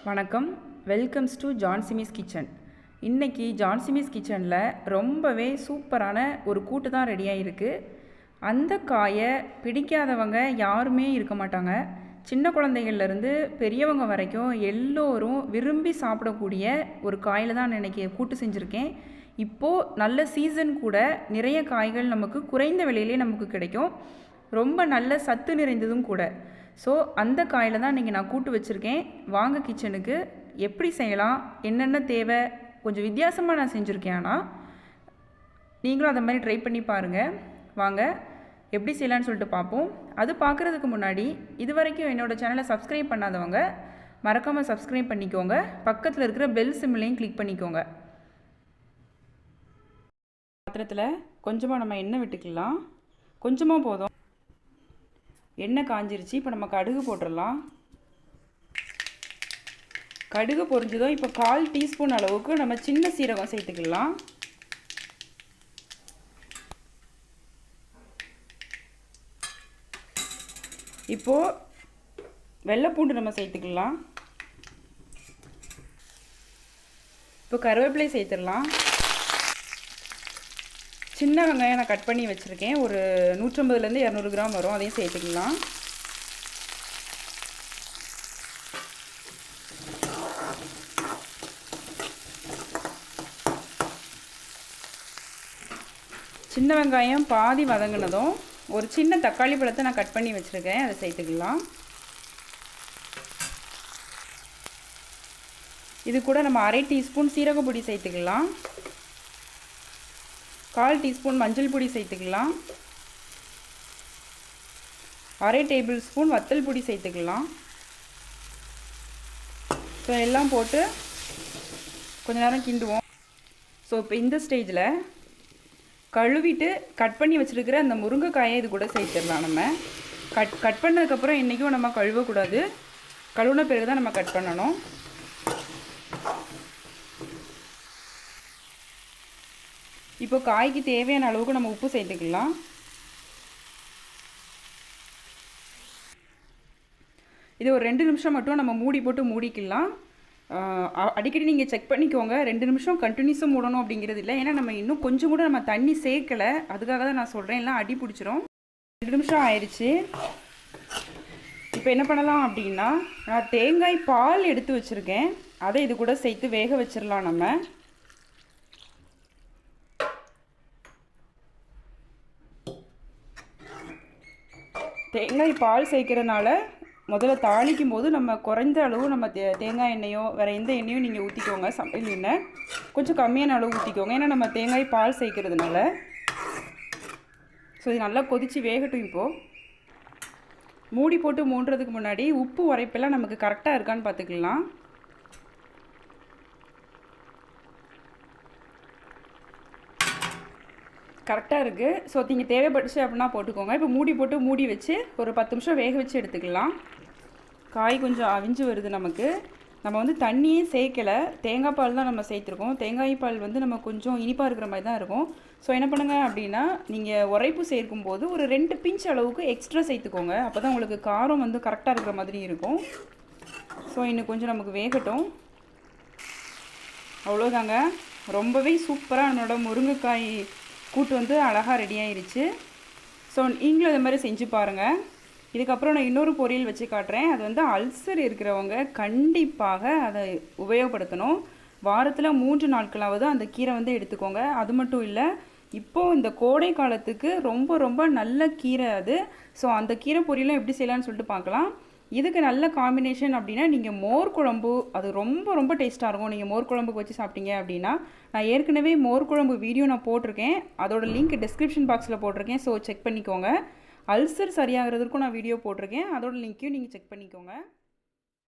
வணக்கம், welcomes to ஜான்சிமிஸ் kitchen. இன்றைக்கி ஜான்சிமிஸ் கிச்சனில் ரொம்பவே சூப்பரான ஒரு கூட்டு தான் ரெடியாக இருக்குது. அந்த காயை பிடிக்காதவங்க யாருமே இருக்க மாட்டாங்க. சின்ன குழந்தைகள்லேருந்து பெரியவங்க வரைக்கும் எல்லோரும் விரும்பி சாப்பிடக்கூடிய ஒரு காயில் தான் இன்றைக்கி கூட்டு செஞ்சுருக்கேன். இப்போது நல்ல சீசன் கூட, நிறைய காய்கள் நமக்கு குறைந்த விலையிலே நமக்கு கிடைக்கும். ரொம்ப நல்ல சத்து நிறைந்ததும் கூட. ஸோ அந்த காயில் தான் இன்றைக்கி நான் கூட்டு வச்சுருக்கேன். வாங்க கிச்சனுக்கு எப்படி செய்யலாம், என்னென்ன தேவை, கொஞ்சம் வித்தியாசமாக நான் செஞ்சுருக்கேன். ஆனால் நீங்களும் அதை மாதிரி ட்ரை பண்ணி பாருங்கள். வாங்க எப்படி செய்யலான்னு சொல்லிட்டு பார்ப்போம். அது பார்க்குறதுக்கு முன்னாடி இது வரைக்கும் என்னோடய சேனலை சப்ஸ்கிரைப் பண்ணாதவங்க மறக்காமல் சப்ஸ்கிரைப் பண்ணிக்கோங்க. பக்கத்தில் இருக்கிற பெல் சிம்லையும் கிளிக் பண்ணிக்கோங்க. பாத்திரத்தில் கொஞ்சமாக நம்ம எண்ணெய் விட்டுக்கலாம். கொஞ்சமாக போதும். எண்ணெய் காஞ்சிருச்சு. இப்போ நம்ம கடுகு போட்டுடலாம். கடுகு பொரிஞ்சதும் இப்போ 1/4 டீஸ்பூன் அளவுக்கு நம்ம சின்ன சீரகம் சேர்த்துக்கலாம். இப்போது வெள்ளைப்பூண்டு நம்ம சேர்த்துக்கலாம். இப்போ கருவேப்பிலை சேர்த்துடலாம். சின்ன வெங்காயம் நான் கட் பண்ணி வச்சுருக்கேன். ஒரு 150லேருந்து 200 கிராம் வரும். அதையும் சேர்த்துக்கலாம். சின்ன வெங்காயம் பாதி வதங்கினதும் ஒரு சின்ன தக்காளி பழத்தை நான் கட் பண்ணி வச்சுருக்கேன். அதை சேர்த்துக்கலாம். இது கூட நம்ம 1/2 டீஸ்பூன் சீரகப்பொடி சேர்த்துக்கலாம். 1/4 டீஸ்பூன் மஞ்சள் பொடி சேர்த்துக்கலாம். 1/2 டேபிள் ஸ்பூன் வத்தல் பொடி சேர்த்துக்கலாம். ஸோ எல்லாம் போட்டு கொஞ்ச நேரம் கிண்டுவோம். ஸோ இப்போ இந்த ஸ்டேஜில் கழுவிட்டு கட் பண்ணி வச்சுருக்கிற அந்த முருங்கைக்காயை இது கூட சேர்த்துடலாம். நம்ம கட் பண்ணதுக்கப்புறம் என்றைக்கும் நம்ம கழுவக்கூடாது. கழுவுன பிறகு தான் நம்ம கட் பண்ணணும். இப்போ காய்க்கு தேவையான அளவுக்கு நம்ம உப்பு சேர்த்துக்கலாம். இது ஒரு 2 நிமிஷம் மட்டும் நம்ம மூடி போட்டு மூடிக்கலாம். அடிக்கடி நீங்கள் செக் பண்ணிக்கோங்க. 2 நிமிஷம் கண்டினியூஸாக மூடணும் அப்படிங்கிறது இல்லை. ஏன்னா நம்ம இன்னும் கொஞ்சம் கூட நம்ம தண்ணி சேர்க்கலை. அதுக்காக தான் நான் சொல்கிறேன். எல்லாம் அடி பிடிச்சிரும். 2 நிமிஷம் ஆயிடுச்சு. இப்போ என்ன பண்ணலாம் அப்படின்னா, நான் தேங்காய் பால் எடுத்து வச்சுருக்கேன். அதை இது கூட சேர்த்து வேக வச்சிடலாம். நம்ம தேங்காய் பால் சேர்க்கிறதுனால முதல்ல தாளிக்கும் போது நம்ம குறைந்த அளவு நம்ம தேங்காய் எண்ணெயோ வேறு எந்த எண்ணெயோ நீங்கள் ஊற்றிக்கோங்க. சமையல் எண்ணெய் கொஞ்சம் கம்மியான அளவு ஊற்றிக்கோங்க. ஏன்னா நம்ம தேங்காய் பால் சேர்க்கறதுனால. ஸோ இது நல்லா கொதித்து வேகட்டும். இப்போது மூடி போட்டு மூடுறதுக்கு முன்னாடி உப்பு உரைப்பெல்லாம் நமக்கு கரெக்டாக இருக்கான்னு பார்த்துக்கலாம். கரெக்டாக இருக்குது. ஸோ நீங்கள் தேவைப்பட்டுச்சு அப்படின்னா போட்டுக்கோங்க. இப்போ மூடி போட்டு மூடி வச்சு ஒரு 10 நிமிஷம் வேக வச்சு எடுத்துக்கலாம். காய் கொஞ்சம் அவிஞ்சு வருது நமக்கு. நம்ம வந்து தண்ணியே சேர்க்கலை. தேங்காய் பால் தான் நம்ம சேர்த்துருக்கோம். தேங்காய் பால் வந்து நம்ம கொஞ்சம் இனிப்பாக இருக்கிற மாதிரி தான் இருக்கும். ஸோ என்ன பண்ணுங்கள் அப்படின்னா, நீங்கள் உரைப்பு சேர்க்கும்போது ஒரு 2 பிஞ்ச் அளவுக்கு எக்ஸ்ட்ரா சேர்த்துக்கோங்க. அப்போ தான் உங்களுக்கு காரம் வந்து கரெக்டாக இருக்கிற மாதிரி இருக்கும். ஸோ இன்னும் கொஞ்சம் நமக்கு வேகட்டும். அவ்வளோதாங்க. ரொம்பவே சூப்பராக என்னோட முருங்கைக்காய் கூட்டு வந்து அழகாக ரெடி ஆயிடுச்சு. ஸோ நீங்களும் இது மாதிரி செஞ்சு பாருங்கள். இதுக்கப்புறம் நான் இன்னொரு பொரியல் வச்சு காட்டுறேன். அது வந்து அல்சர் இருக்கிறவங்க கண்டிப்பாக அதை உபயோகப்படுத்தணும். வாரத்தில் 3 நாட்களாவது அந்த கீரை வந்து எடுத்துக்கோங்க. அது மட்டும் இல்லை, இப்போது இந்த கோடை காலத்துக்கு ரொம்ப ரொம்ப நல்ல கீரை அது. ஸோ அந்த கீரை பொரியலும் எப்படி செய்யலான்னு சொல்லிட்டு பார்க்கலாம். இதுக்கு நல்ல காம்பினேஷன் அப்படின்னா, நீங்கள் மோர் குழம்பு, அது ரொம்ப ரொம்ப டேஸ்ட்டாக இருக்கும். நீங்கள் மோர் குழம்புக்கு வச்சு சாப்பிட்டீங்க அப்படின்னா, நான் ஏற்கனவே மோர் குழம்பு வீடியோ நான் போட்டிருக்கேன். அதோட லிங்க் டிஸ்கிரிப்ஷன் பாக்ஸில் போட்டிருக்கேன். ஸோ செக் பண்ணிக்கோங்க. அல்சர் சரியாகிறதுக்கும் நான் வீடியோ போட்டிருக்கேன். அதோட லிங்க்கையும் நீங்கள் செக் பண்ணிக்கோங்க.